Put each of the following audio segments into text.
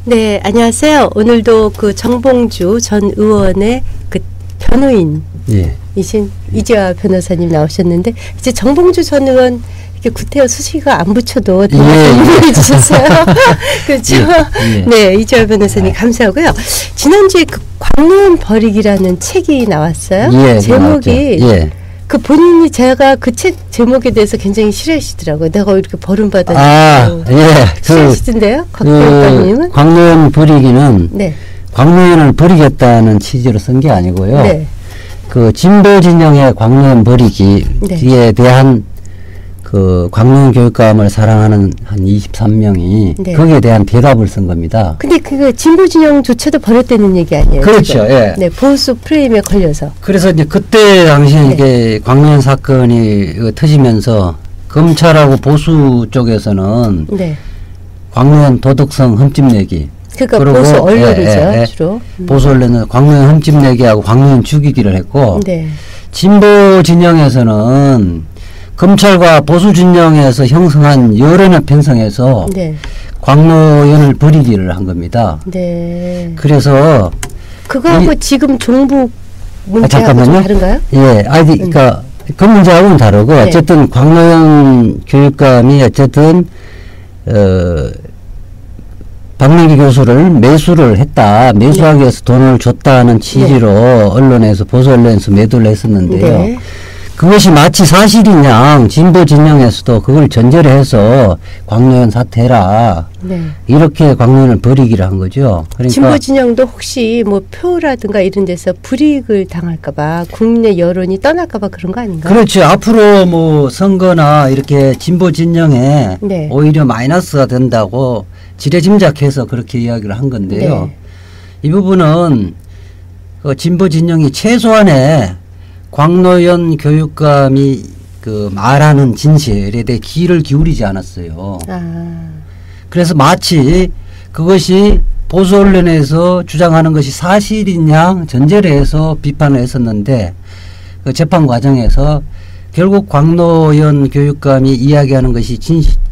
네, 안녕하세요. 오늘도 그 정봉주 전 의원의 그 변호인 이신 이재화 변호사님 나오셨는데, 이제 정봉주 전 의원 이렇게 구태여 수식어가 안 붙여도 대답해 주셨어요. 그렇죠. 네, 이재화 변호사님 감사하고요. 지난주에 그 광노현 버리기라는 책이 나왔어요. 제목이 그 본인이 제가 그 책 제목에 대해서 굉장히 싫어하시더라고요. 내가 이렇게 버림받았다고. 싫어하시던데요? 곽대표님은? 광노현 버리기는 광노현을 버리겠다는 취지로 쓴 게 아니고요. 그 진보 진영의 광노현 버리기에 대한 그 광노현 교육감을 사랑하는 한 23명이 거기에 대한 대답을 쓴 겁니다. 근데 그 진보 진영조차도 버렸다는 얘기 아니에요? 그렇죠. 예. 네, 보수 프레임에 걸려서. 그래서 이제 그때 당시에 이게 광노현 사건이 터지면서 검찰하고 보수 쪽에서는 광노현 도덕성 흠집내기. 그러니까 보수 언론이죠, 주로. 보수 언론은 광노현 흠집내기하고 광노현 죽이기를 했고, 진보 진영에서는 검찰과 보수 진영에서 형성한 여론을 편성해서 광노현을 버리기를 한 겁니다. 그래서 그거하고 지금 종북 문제하고 좀 다른가요? 그러니까 그 문제하고는 다르고 어쨌든 광노현 교육감이 어쨌든 박명기 교수를 매수를 했다. 매수하기 위해서 돈을 줬다는 취지로 언론에서 보수 언론에서 매도를 했었는데요. 그것이 마치 사실이냐, 진보 진영에서도 그걸 전제로 해서 광노현 사퇴해라. 이렇게 광노현을 버리기를 한 거죠. 그러니까 진보 진영도 혹시 뭐 표라든가 이런 데서 불이익을 당할까봐, 국민의 여론이 떠날까봐 그런 거 아닌가요? 그렇죠. 앞으로 뭐 선거나 이렇게 진보 진영에 오히려 마이너스가 된다고 지레짐작해서 그렇게 이야기를 한 건데요. 이 부분은 그 진보 진영이 최소한의 광노현 교육감이 그 말하는 진실에 대해 귀를 기울이지 않았어요. 그래서 마치 그것이 보수 언론에서 주장하는 것이 사실이냐 전제를 해서 비판을 했었는데, 그 재판 과정에서 결국 광노현 교육감이 이야기하는 것이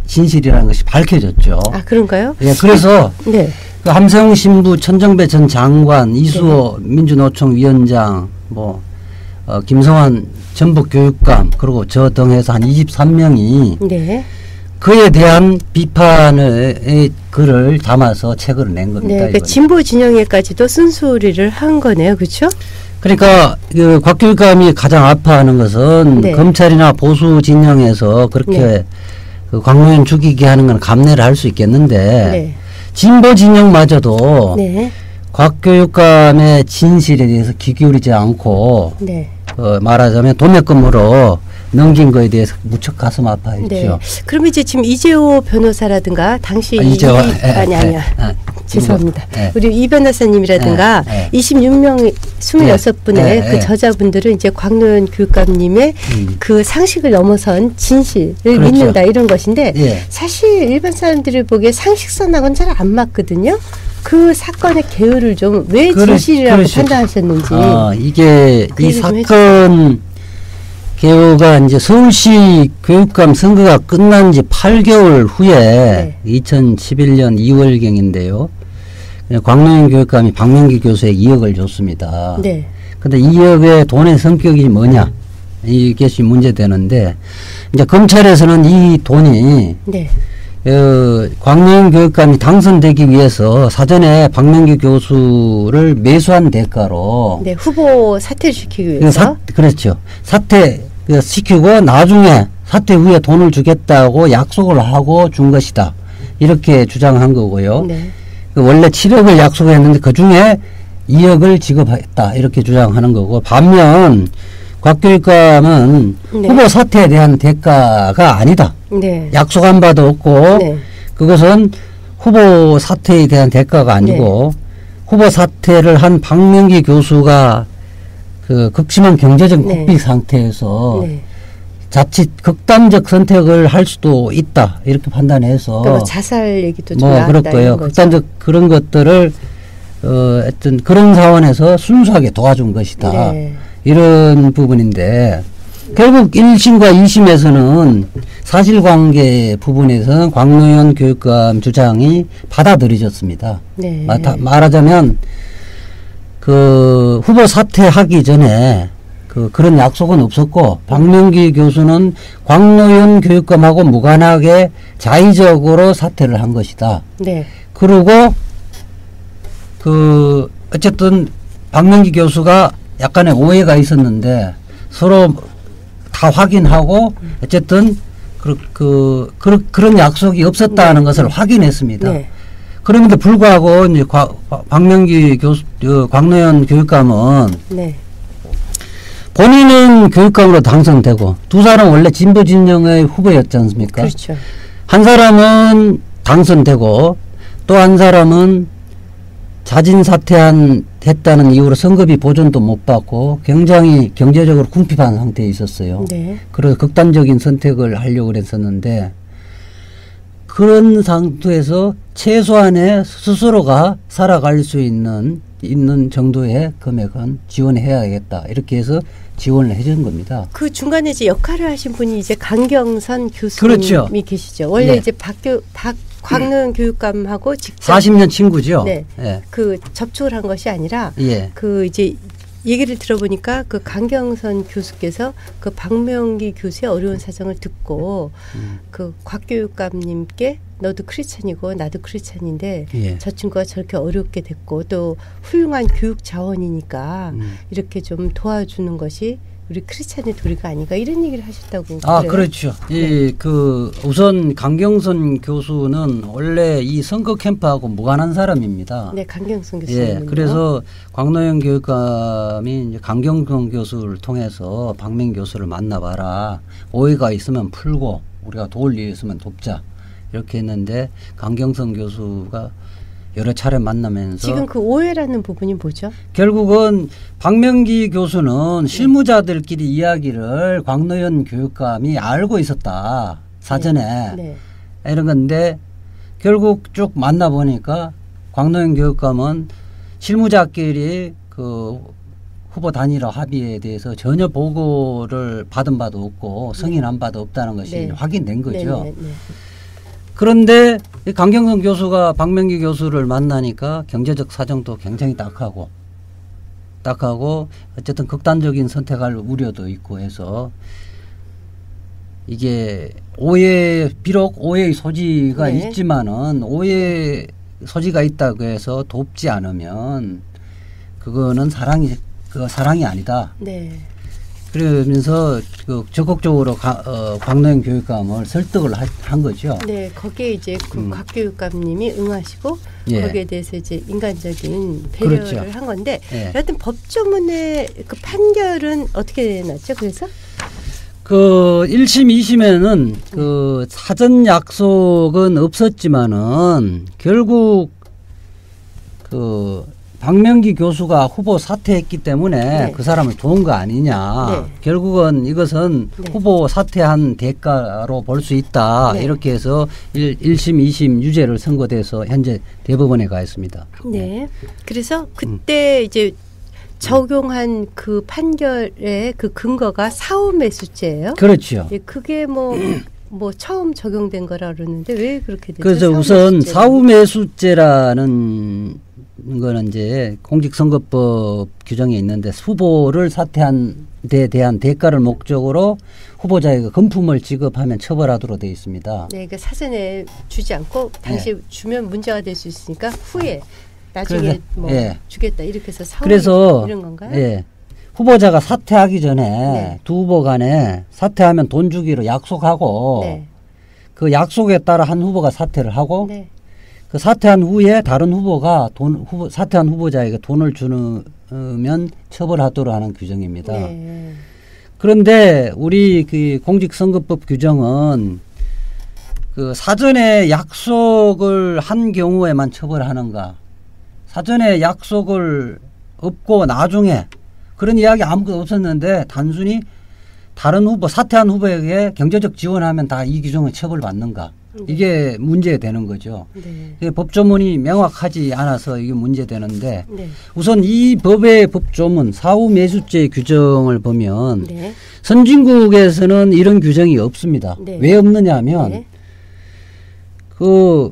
진실이라는 것이 밝혀졌죠. 아, 그런가요? 그래서 그 함세웅 신부, 천정배 전 장관, 이수호 민주노총 위원장, 김성환 전북교육감, 그리고 저 등해서 한 23명이 그에 대한 비판의 글을 담아서 책을 낸 겁니다. 그러니까 진보 진영에까지도 쓴소리를 한 거네요. 그렇죠? 그러니까 그 곽 교육감이 가장 아파하는 것은 검찰이나 보수 진영에서 그렇게 그 광노현 죽이게 하는 건 감내를 할 수 있겠는데 진보 진영마저도 곽 교육감의 진실에 대해서 귀 기울이지 않고 말하자면 도매금으로 넘긴 거에 대해서 무척 가슴 아파했죠. 그러면 이제 지금 이재호 변호사라든가 당시 죄송합니다. 우리 이 변호사님이라든가 26명 26분의 그 저자분들은 이제 광노현 교육감님의 그 상식을 넘어선 진실을 믿는다, 이런 것인데 사실 일반 사람들이 보기에 상식선하고는 잘 안 맞거든요. 그 사건의 개요를 좀 왜 진실이라고 판단하셨는지. 이게 이 사건 개요가 이제 서울시 교육감 선거가 끝난 지 8개월 후에 2011년 2월경인데요. 광노현 교육감이 박명기 교수에게 2억을 줬습니다. 근데 2억의 돈의 성격이 뭐냐, 이것이 문제되는데, 이제 검찰에서는 이 돈이 광노현 교육감이 당선되기 위해서 사전에 박명기 교수를 매수한 대가로 후보 사퇴를 시키기 위해서 그렇죠. 사퇴 시키고 나중에 사퇴 후에 돈을 주겠다고 약속을 하고 준 것이다, 이렇게 주장한 거고요. 원래 7억을 약속했는데 그 중에 2억을 지급했다, 이렇게 주장하는 거고, 반면 곽 교육감은 후보 사퇴에 대한 대가가 아니다. 약속한 바도 없고 그것은 후보 사퇴에 대한 대가가 아니고 후보 사퇴를 한 박명기 교수가 그 극심한 경제적 국비 상태에서 자칫 극단적 선택을 할 수도 있다, 이렇게 판단해서 그러니까 자살 얘기도 좀 나왔다, 그렇고요. 극단적 그런 것들을 하여튼 그런 사원에서 순수하게 도와준 것이다, 이런 부분인데, 결국 1심과 2심에서는 사실관계 부분에서는 광노현 교육감 주장이 받아들여졌습니다. 네. 말하자면 그 후보 사퇴하기 전에 그런 약속은 없었고 박명기 교수는 광노현 교육감하고 무관하게 자의적으로 사퇴를 한 것이다. 네. 그리고 어쨌든 박명기 교수가 약간의 오해가 있었는데 서로 다 확인하고 어쨌든 그런 약속이 없었다는 것을 확인했습니다. 네. 그럼에도 불구하고 이제 박명기 교수, 광노현 교육감은 네. 본인은 교육감으로 당선되고 두 사람 원래 진보 진영의 후보였지 않습니까? 그렇죠. 한 사람은 당선되고 또 한 사람은 자진 사퇴했다는 이유로 선거비 보전도 못 받고 굉장히 경제적으로 궁핍한 상태에 있었어요. 네. 그래서 극단적인 선택을 하려고 그랬었는데 그런 상태에서 최소한의 스스로가 살아갈 수 있는 정도의 금액은 지원해야겠다. 이렇게 해서 지원을 해준 겁니다. 그 중간에 이제 역할을 하신 분이 이제 강경선 교수님이 그렇죠. 계시죠. 원래 이제 광노현 교육감하고 직접 40년 친구죠. 네. 예. 그 접촉을 한 것이 아니라 그 이제 얘기를 들어보니까 그 강경선 교수께서 그 박명기 교수의 어려운 사정을 듣고 그 곽 교육감님께 너도 크리스찬이고 나도 크리스찬인데 저 친구가 저렇게 어렵게 됐고 또 훌륭한 교육 자원이니까 이렇게 좀 도와주는 것이 우리 크리스찬의 도리가 아닌가 이런 얘기를 하셨다고. 아, 그래요? 그렇죠. 네. 우선 강경선 교수는 원래 이 선거 캠프하고 무관한 사람입니다. 네, 강경선 교수님. 그래서 광노현 교육감이 이제 강경선 교수를 통해서 박명 교수를 만나봐라. 오해가 있으면 풀고 우리가 도울 일이 있으면 돕자. 이렇게 했는데 강경선 교수가 여러 차례 만나면서 지금 그 오해라는 부분이 뭐죠? 결국은 박명기 교수는 실무자들끼리 이야기를 광노현 교육감이 알고 있었다. 사전에. 네. 이런 건데 결국 쭉 만나보니까 광노현 교육감은 실무자끼리 그 후보 단일화 합의에 대해서 전혀 보고를 받은 바도 없고 승인한 바도 없다는 것이 확인된 거죠. 그런데 강경선 교수가 박명기 교수를 만나니까 경제적 사정도 굉장히 딱하고 어쨌든 극단적인 선택할 우려도 있고 해서 이게 비록 오해의 소지가 있지만은 오해 소지가 있다고 해서 돕지 않으면 그거는 사랑이 아니다. 네. 그러면서 적극적으로 광노현 교육감을 설득을 한 거죠. 네, 거기에 이제 곽 교육감님이 응하시고 거기에 대해서 이제 인간적인 배려를 그렇죠. 한 건데 여하튼 법조문의 그 판결은 어떻게 났죠? 그래서 1심, 2심에는 그 사전 약속은 없었지만은 결국 박명기 교수가 후보 사퇴했기 때문에 그 사람을 도운 거 아니냐. 결국은 이것은 후보 사퇴한 대가로 볼 수 있다. 이렇게 해서 1심, 2심 유죄를 선고돼서 현재 대법원에 가 있습니다. 네. 그래서 그때 이제 적용한 그 판결의 그 근거가 사후매수죄예요. 그렇죠. 그게 뭐 처음 적용된 거라 그러는데 왜 그렇게 되죠? 그래서 우선 사후매수죄라는 거는 이제 공직선거법 규정에 있는데 후보를 사퇴한 데 대한 대가를 목적으로 후보자에게 금품을 지급하면 처벌하도록 되어 있습니다. 네, 그러니까 사전에 주지 않고 당시 주면 문제가 될 수 있으니까 후에 나중에 주겠다 이렇게 해서 사후 이런 건가요? 후보자가 사퇴하기 전에 두 후보 간에 사퇴하면 돈 주기로 약속하고 그 약속에 따라 한 후보가 사퇴를 하고 그 사퇴한 후에 다른 후보가 사퇴한 후보자에게 돈을 주면 처벌하도록 하는 규정입니다. 그런데 우리 그 공직선거법 규정은 그 사전에 약속을 한 경우에만 처벌하는가, 사전에 약속을 없고 나중에 그런 이야기 아무것도 없었는데 단순히 다른 후보, 사퇴한 후보에게 경제적 지원하면 다 이 규정을 처벌받는가. 이게 문제되는 거죠. 네. 법조문이 명확하지 않아서 이게 문제되는데 네. 우선 이 법의 법조문 사후매수죄 규정을 보면 네. 선진국에서는 이런 규정이 없습니다. 네. 왜 없느냐 하면 네. 그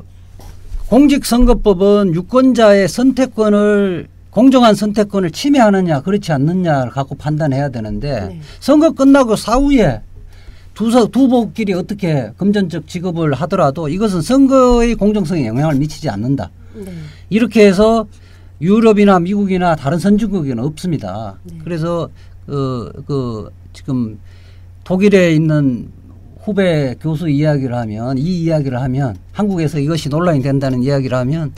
공직선거법은 유권자의 선택권을 공정한 선택권을 침해하느냐 그렇지 않느냐를 갖고 판단해야 되는데 네. 선거 끝나고 사후에 두 후보끼리 어떻게 금전적 지급을 하더라도 이것은 선거의 공정성에 영향을 미치지 않는다. 네. 이렇게 해서 유럽이나 미국이나 다른 선진국에는 없습니다. 네. 그래서 지금 독일에 있는 후배 교수 이야기를 하면 이 이야기를 하면 한국에서 이것이 논란이 된다는 이야기를 하면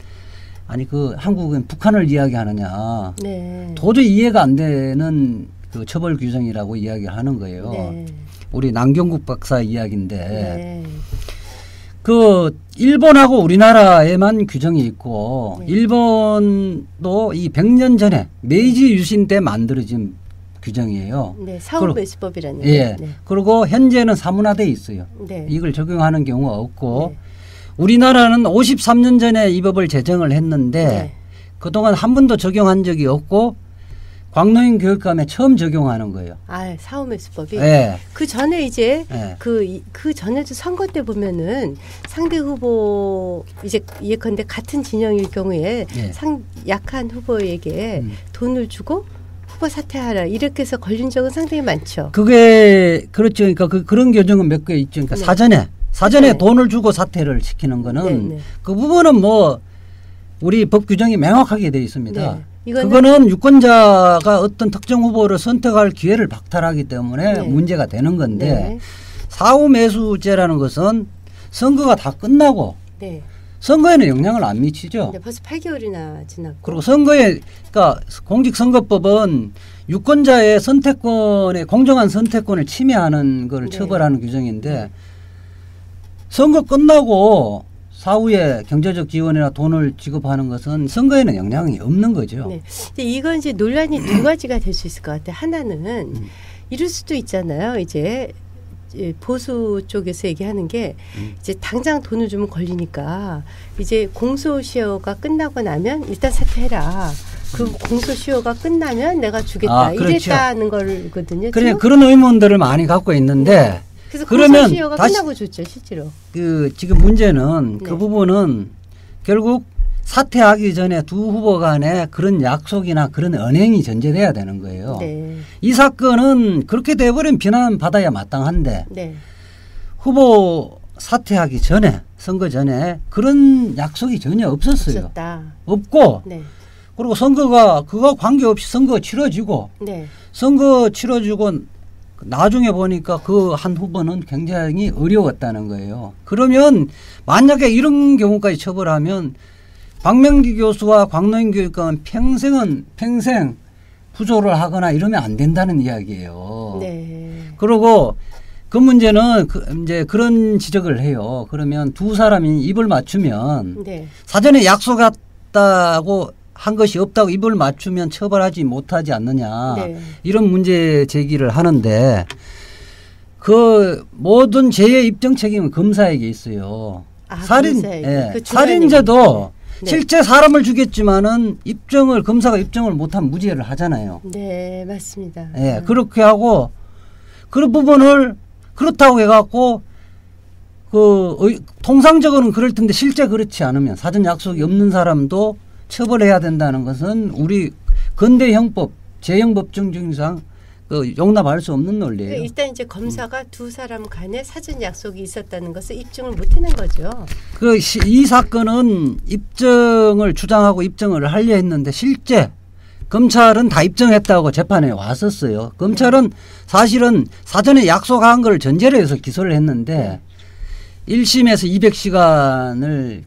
아니 한국은 북한을 이야기하느냐 네. 도저히 이해가 안 되는 그 처벌 규정이라고 이야기를 하는 거예요. 네. 우리 남경국 박사 이야기인데 네. 그 일본하고 우리나라에만 규정이 있고 네. 일본도 이 100년 전에 메이지 유신 때 만들어진 규정이에요. 네, 사후매수법이라는. 예. 네. 그리고 현재는 사문화돼 있어요. 네. 이걸 적용하는 경우가 없고 네. 우리나라는 53년 전에 이 법을 제정을 했는데 네. 그동안 한 번도 적용한 적이 없고 광노인 교육감에 처음 적용하는 거예요. 아, 사후매수법이. 네. 그 전에 이제 네. 그 전에도 선거 때 보면은 상대 후보 이제 예컨대 같은 진영일 경우에 네. 약한 후보에게 돈을 주고 후보 사퇴하라 이렇게 해서 걸린 적은 상당히 많죠. 그게 그렇죠. 그러니까 그런 규정은 몇 개 있죠. 그러니까 네. 사전에 네. 돈을 주고 사퇴를 시키는 거는 네. 그 부분은 뭐 우리 법 규정이 명확하게 되어 있습니다. 네. 그거는 유권자가 어떤 특정 후보를 선택할 기회를 박탈하기 때문에 네. 문제가 되는 건데 네. 사후매수죄라는 것은 선거가 다 끝나고 네. 선거에는 영향을 안 미치죠. 네, 벌써 8개월이나 지났고. 그리고 그러니까 공직선거법은 유권자의 선택권의 공정한 선택권을 침해하는 걸 네. 처벌하는 규정인데 네. 선거 끝나고 사후에 경제적 지원이나 돈을 지급하는 것은 선거에는 영향이 없는 거죠. 네. 근데 이건 이제 논란이 두 가지가 될 수 있을 것 같아요. 하나는 이럴 수도 있잖아요. 이제 보수 쪽에서 얘기하는 게 이제 당장 돈을 주면 걸리니까 이제 공소시효가 끝나고 나면 일단 사퇴해라. 그 공소시효가 끝나면 내가 주겠다. 그렇죠. 이랬다는 거거든요. 그래 그런 의문들을 많이 갖고 있는데 네. 그래서 공소시효가 끝나고 줬죠, 실제로. 지금 문제는 네. 그 부분은 결국 사퇴하기 전에 두 후보 간에 그런 약속이나 그런 언행이 전제돼야 되는 거예요. 네. 이 사건은 그렇게 돼버리면 비난받아야 마땅한데 네. 후보 사퇴하기 전에 선거 전에 그런 약속이 전혀 없었어요. 없었다. 없고 네. 그리고 그거 관계없이 선거 치러지고 네. 선거 치러지고 나중에 보니까 그 한 후보는 굉장히 어려웠다는 거예요. 그러면 만약에 이런 경우까지 처벌하면 박명기 교수와 광노인 교육감은 평생 부조를 하거나 이러면 안 된다는 이야기예요. 네. 그리고 그 문제는 이제 그런 지적을 해요. 그러면 두 사람이 입을 맞추면 네. 사전에 약속했다고 한 것이 없다고 입을 맞추면 처벌하지 못하지 않느냐 네. 이런 문제 제기를 하는데 그 모든 죄의 입증 책임은 검사에게 있어요. 살인죄도 네. 실제 사람을 죽였지만은 검사가 입증을 못하면 무죄를 하잖아요. 네, 맞습니다. 네, 그렇게 하고 그런 부분을 그렇다고 해갖고 통상적으로는 그럴 텐데 실제 그렇지 않으면 사전 약속이 없는 사람도 처벌해야 된다는 것은 우리 근대 형법, 재형법정 중상 용납할 수 없는 논리예요. 일단 이제 검사가 두 사람 간에 사전 약속이 있었다는 것을 입증을 못해낸 거죠. 이 사건은 입증을 주장하고 입증을 하려 했는데 실제 검찰은 다 입증했다고 재판에 왔었어요. 검찰은 사실은 사전에 약속한 걸 전제로 해서 기소를 했는데 1심에서 200시간을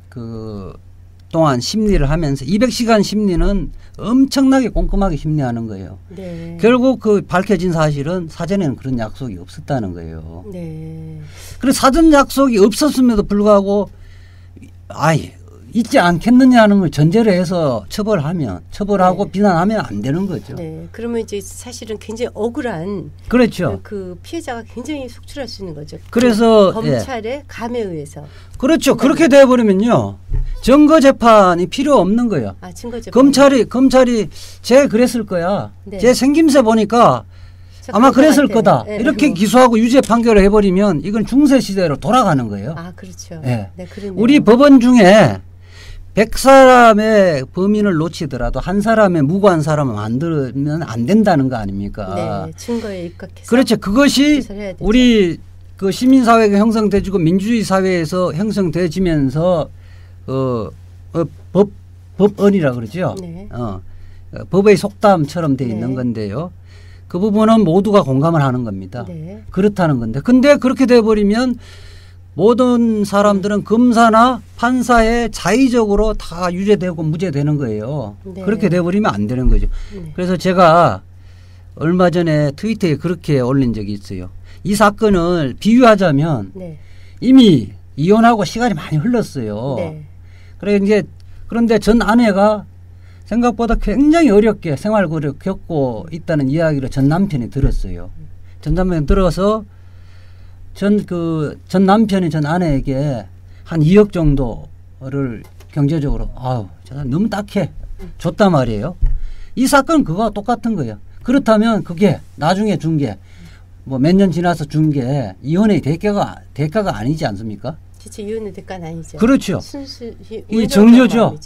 동안 심리를 하면서 200시간 심리는 엄청나게 꼼꼼하게 심리하는 거예요. 네. 결국 밝혀진 사실은 사전에는 그런 약속이 없었다는 거예요. 네. 그래서 사전 약속이 없었음에도 불구하고 있지 않겠느냐는 걸 전제로 해서 처벌하고 네. 비난하면 안 되는 거죠. 네. 그러면 이제 사실은 굉장히 억울한 그렇죠. 그 피해자가 굉장히 속출할 수 있는 거죠. 그래서 검찰의 감에 의해서. 그렇죠. 그렇게 돼 버리면요. 증거 재판이 필요 없는 거예요. 아, 증거 재판. 검찰이 쟤 그랬을 거야. 네. 쟤 생김새 보니까 아마 그랬을 거다. 네. 이렇게 기소하고 유죄 판결을 해버리면 이건 중세 시대로 돌아가는 거예요. 아, 그렇죠. 네. 네, 우리 법원 중에 100사람의 범인을 놓치더라도 한 사람의 무고한 사람을 만들면 안 된다는 거 아닙니까? 네, 증거에 입각해서. 그렇죠. 그것이 우리 그 시민사회가 형성돼지고 민주주의 사회에서 형성돼지면서 법언이라 그러죠. 네. 법의 속담처럼 돼 있는 네. 건데요. 그 부분은 모두가 공감을 하는 겁니다. 네. 그렇다는 건데. 근데 그렇게 돼버리면 모든 사람들은 검사나 판사에 자의적으로 다 유죄되고 무죄되는 거예요. 네. 그렇게 돼버리면 안 되는 거죠. 네. 그래서 제가 얼마 전에 트위터에 그렇게 올린 적이 있어요. 이 사건을 비유하자면 네. 이미 이혼하고 시간이 많이 흘렀어요. 네. 그런데 전 아내가 생각보다 굉장히 어렵게 생활고를 겪고 있다는 이야기를 전 남편이 들었어요. 전 남편이 들어서 전 남편이 전 아내에게 한 2억 정도를 경제적으로 저 사람 너무 딱해 줬단 말이에요. 이 사건은 그거와 똑같은 거예요. 그렇다면 그게 나중에 준 게 뭐 몇 년 지나서 준 게 이혼의 대가가 아니지 않습니까? 진짜 이혼의 대가는 아니죠. 그렇죠. 이 정려죠.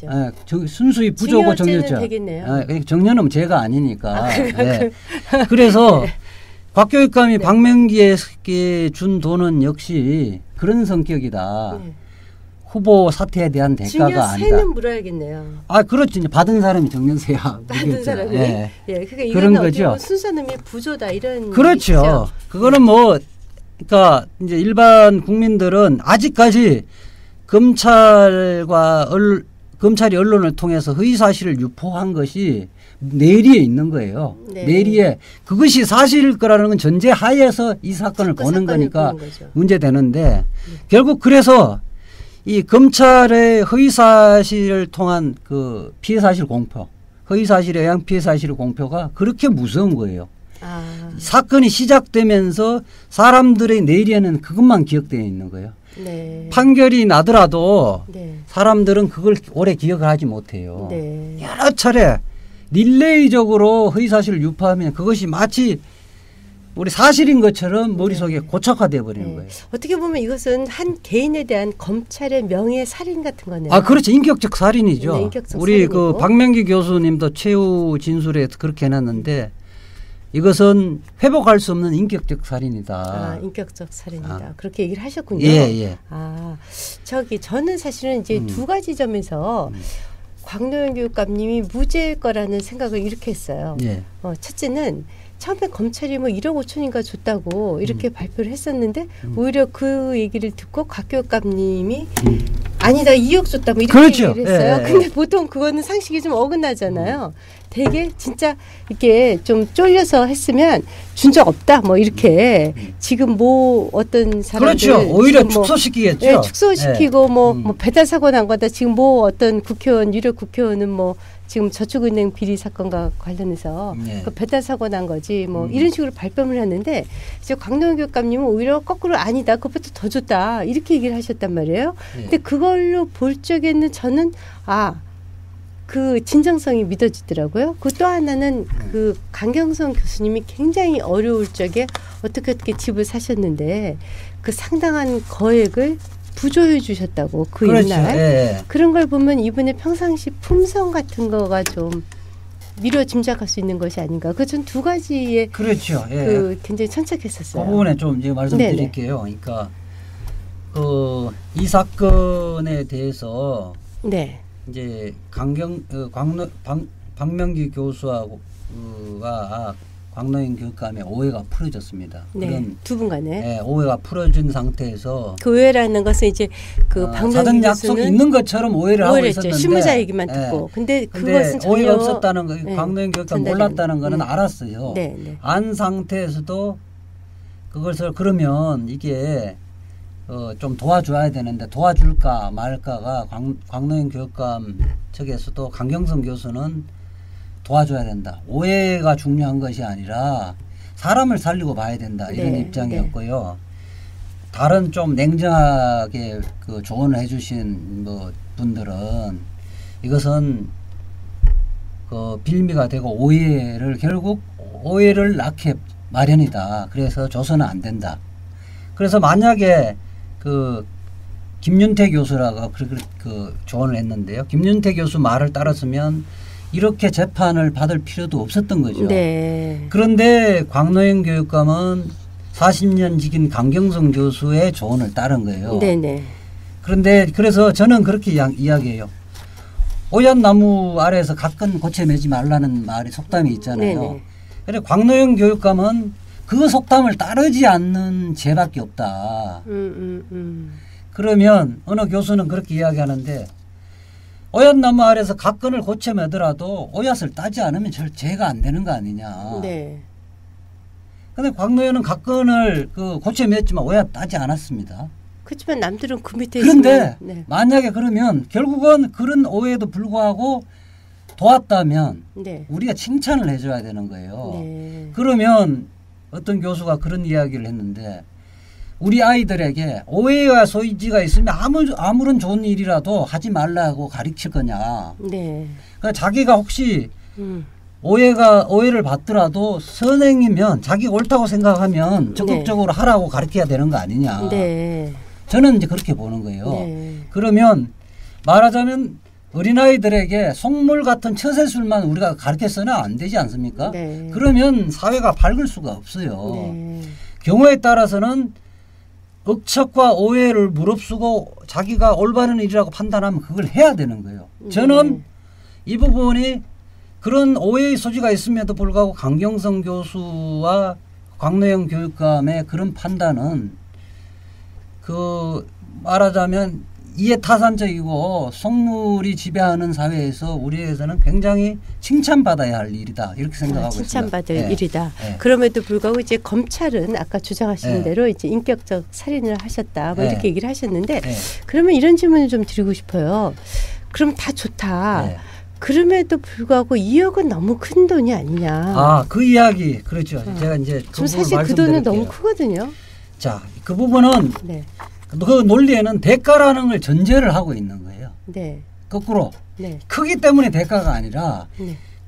순수히 부조고 정려죠. 되겠네요. 정려는 죄가 아니니까. 네. 그래서 네. 곽교육감이 네. 박명기에게 준 돈은 역시 그런 성격이다. 네. 후보 사퇴에 대한 대가가 아니다. 정년세는 물어야겠네요. 그렇지. 받은 사람이 정년세야. 받은 사람이. 네. 그러니까 그런 거죠. 순수한 의미의 부조다 이런. 그렇죠. 얘기죠. 그거는 그러니까 이제 일반 국민들은 아직까지 검찰이 언론을 통해서 허위 사실을 유포한 것이 내리에 있는 거예요. 네. 내리에 그것이 사실일 거라는 건 전제 하에서 이 사건을 보는 거니까 문제되는데 결국 그래서 이 검찰의 허위 사실을 통한 그 피해 사실 공표, 허위 사실에 의한 피해 사실 공표가 그렇게 무서운 거예요. 사건이 시작되면서 사람들의 내리에는 그것만 기억되어 있는 거예요. 네. 판결이 나더라도 네. 사람들은 그걸 오래 기억을 하지 못해요. 네. 여러 차례 릴레이적으로 허위사실을 유포하면 그것이 마치 우리 사실인 것처럼 머릿속에 고착화되어 버리는 거예요. 어떻게 보면 이것은 한 개인에 대한 검찰의 명예살인 같은 거네요. 그렇죠. 인격적 살인이죠. 네, 인격적 우리 살인이고. 그 박명기 교수님도 최후 진술에 그렇게 해놨는데 이것은 회복할 수 없는 인격적 살인이다. 인격적 살인이다. 그렇게 얘기를 하셨군요. 예. 저는 사실은 이제 두 가지 점에서 광노현 교육감님이 무죄일 거라는 생각을 이렇게 했어요. 예. 첫째는 처음에 검찰이 1억 5천인가 줬다고 이렇게 발표를 했었는데 오히려 그 얘기를 듣고 곽 교육감님이 아니다 2억 줬다 이렇게 그렇죠. 얘기를 했어요. 예. 근데 보통 그거는 상식이 좀 어긋나잖아요. 되게 진짜 이렇게 좀 쫄려서 했으면 준 적 없다 이렇게 지금 어떤 사람들 그렇죠. 오히려 축소시키겠죠. 네, 축소시키고 뭐 배달 사고 난 거다. 지금 어떤 국회의원 유력 국회의원은 지금 저축은행 비리 사건과 관련해서 그 배달 사고 난 거지 이런 식으로 발뺌을 하는데 이제 광노현 교육감님은 오히려 거꾸로 아니다. 그것부터 더 줬다. 이렇게 얘기를 하셨단 말이에요. 근데 그걸로 볼 적에는 저는 그 진정성이 믿어지더라고요. 그 또 하나는 그 강경성 교수님이 굉장히 어려울 적에 어떻게 집을 사셨는데 그 상당한 거액을 부조해 주셨다고 그렇죠. 옛날 예. 그런 걸 보면 이분의 평상시 품성 같은 거가 좀 미뤄 짐작할 수 있는 것이 아닌가. 그 전 두 가지의 그렇죠. 그 굉장히 천착했었어요. 그 부분에 좀 이제 말씀드릴게요. 그러니까 이 사건에 대해서 이제 박명기 교수하고 광노현 교육감의 오해가 풀어졌습니다. 두 분 간에 오해가 풀어진 상태에서 그 오해라는 것은 이제 그 사전 약속이 있는 것처럼 오해를 하고 있었는데 실무자 얘기만 듣고 근데 그것은 전혀 오해가 없었다는 거 광노현 교육감 몰랐다는 거는 알았어요. 안 상태에서도 그것을 그러면 이게 좀 도와줘야 되는데 도와줄까 말까가 광노현 교육감 측에서도 강경성 교수는 도와줘야 된다. 오해가 중요한 것이 아니라 사람을 살리고 봐야 된다. 이런 네, 입장이었고요. 다른 좀 냉정하게 그 조언을 해주신 뭐 분들은 이것은 그 빌미가 되고 결국 오해를 낳게 마련이다. 그래서 줘서는 안 된다. 그래서 만약에 그 김윤태 교수라고 그 조언을 했는데요. 김윤태 교수 말을 따랐으면 이렇게 재판을 받을 필요도 없었던 거죠. 네. 그런데 광노현 교육감은 40년 지긴 강경성 교수의 조언을 따른 거예요. 네네. 그런데 그래서 저는 그렇게 이야기해요. 오얏 나무 아래에서 각근 고쳐 매지 말라는 말이 속담이 있잖아요. 그래 광노현 교육감은 그 속담을 따르지 않는 죄밖에 없다. 그러면 어느 교수는 그렇게 이야기하는데 오얏 나무 아래에서 각근을 고쳐 매더라도 오얏을 따지 않으면 죄가 안 되는 거 아니냐. 네. 근데 광노현은 각근을 그 고쳐 맸지만 오얏 따지 않았습니다. 그렇지만 남들은 그 밑에 그런데 있으면, 네. 만약에 그러면 결국은 그런 오해에도 불구하고 도왔다면 네. 우리가 칭찬을 해줘야 되는 거예요. 네. 그러면 어떤 교수가 그런 이야기를 했는데 우리 아이들에게 오해와 소지가 있으면 아무런 좋은 일이라도 하지 말라고 가르칠 거냐. 네. 그러니까 자기가 혹시 오해를 받더라도 선행이면 자기가 옳다고 생각하면 적극적으로 네. 하라고 가르쳐야 되는 거 아니냐. 네. 저는 이제 그렇게 보는 거예요. 네. 그러면 말하자면 어린아이들에게 속물 같은 처세술만 우리가 가르쳐서는 안 되지 않습니까? 네. 그러면 사회가 밝을 수가 없어요. 네. 경우에 따라서는 억척과 오해를 무릅쓰고 자기가 올바른 일이라고 판단하면 그걸 해야 되는 거예요. 저는 이 부분이 그런 오해의 소지가 있음에도 불구하고 강경성 교수와 광노현 교육감의 그런 판단은 그 말하자면 이해타산적이고 속물이 지배하는 사회에서 우리에서는 굉장히 칭찬받아야 할 일이다 이렇게 생각하고 있습니다. 칭찬받을 일이다. 그럼에도 불구하고 이제 검찰은 아까 주장하시는 대로 이제 인격적 살인을 하셨다 뭐 이렇게 얘기를 하셨는데 그러면 이런 질문을 좀 드리고 싶어요. 그럼 다 좋다. 그럼에도 불구하고 2억은 너무 큰 돈이 아니냐. 아, 그 이야기 그렇죠. 제가 이제 그 사실 그 돈은 너무 크거든요. 자, 그 부분은 그 논리에는 대가라는 걸 전제를 하고 있는 거예요. 네. 거꾸로 크기 때문에 대가가 아니라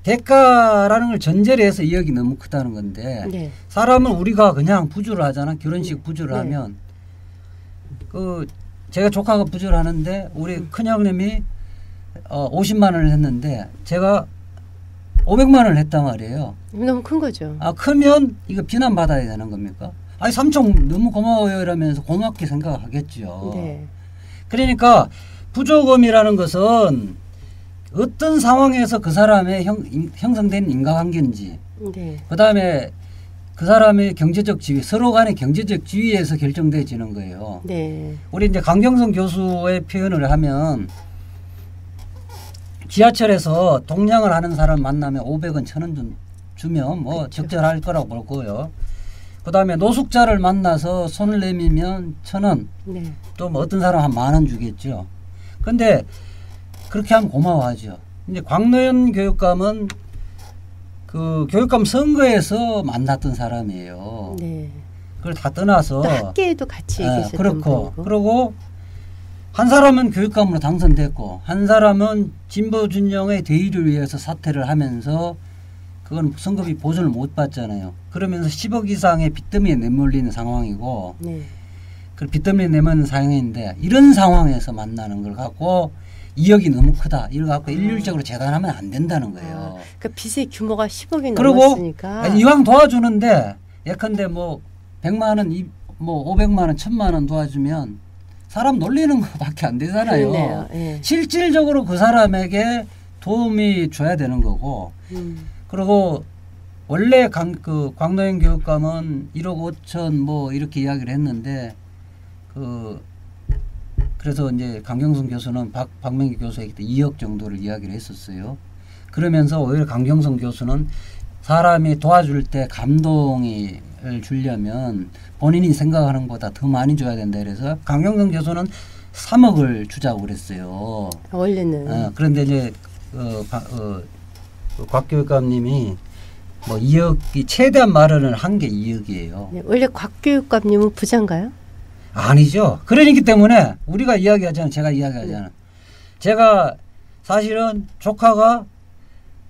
대가라는 걸 전제를 해서 2억이 너무 크다는 건데 사람은 우리가 그냥 부주를 하잖아. 결혼식 부주를 하면 그 제가 조카가 부주를 하는데 우리 큰형님이 50만 원을 했는데 제가 500만 원을 했단 말이에요. 너무 큰 거죠. 아, 크면 이거 비난받아야 되는 겁니까? 아니 삼촌 너무 고마워요 이러면서 고맙게 생각하겠죠. 그러니까 부조금이라는 것은 어떤 상황에서 그 사람의 형성된 인과관계인지 그다음에 그 사람의 경제적 지위 서로 간의 경제적 지위에서 결정되어지는 거예요. 우리 이제 강경성 교수의 표현을 하면 지하철에서 동냥을 하는 사람 만나면 500원 1000원 주면 뭐 그렇죠. 적절할 거라고 볼 거고요. 그 다음에 노숙자를 만나서 손을 내밀면 1000원 또 뭐 어떤 사람 한 10,000원 주겠죠. 근데 그렇게 하면 고마워하죠. 이제 광노현 교육감은 그 교육감 선거에서 만났던 사람이에요. 그걸 다 떠나서 또 학계에도 같이 계셨던 그렇고 분이고. 그리고 한 사람은 교육감으로 당선됐고 한 사람은 진보진영의 대의를 위해서 사퇴를 하면서 그건 선거비 보전을 못 받잖아요. 그러면서 10억 이상의 빚더미에 내몰리는 상황이고 그 빚더미에 내몰리는 상황인데 이런 상황에서 만나는 걸 갖고 2억이 너무 크다. 이걸 갖고 일률적으로 재단하면 안 된다는 거예요. 그러니까 빚의 규모가 10억이 넘었으니까. 그리고 이왕 도와주는데 예컨대 뭐 100만 원, 뭐 500만 원, 1000만 원 도와주면 사람 놀리는 것밖에 안 되잖아요. 실질적으로 그 사람에게 도움이 줘야 되는 거고 그리고 원래 광노현 교육감은 1억 5천 뭐 이렇게 이야기를 했는데 그래서 이제 강경성 교수는 박명기 교수에게 2억 정도를 이야기를 했었어요. 그러면서 오히려 강경성 교수는 사람이 도와줄 때 감동을 주려면 본인이 생각하는 것보다 더 많이 줘야 된다. 그래서 강경성 교수는 3억을 주자고 그랬어요. 원래는. 그런데 이제 곽 교육감님이 뭐 2억이 최대한 마련을 한 게 2억이에요. 네, 원래 곽 교육감님은 부자인가요? 아니죠. 그러기 때문에 우리가 이야기하잖아요. 제가 이야기하잖아요. 제가 사실은 조카가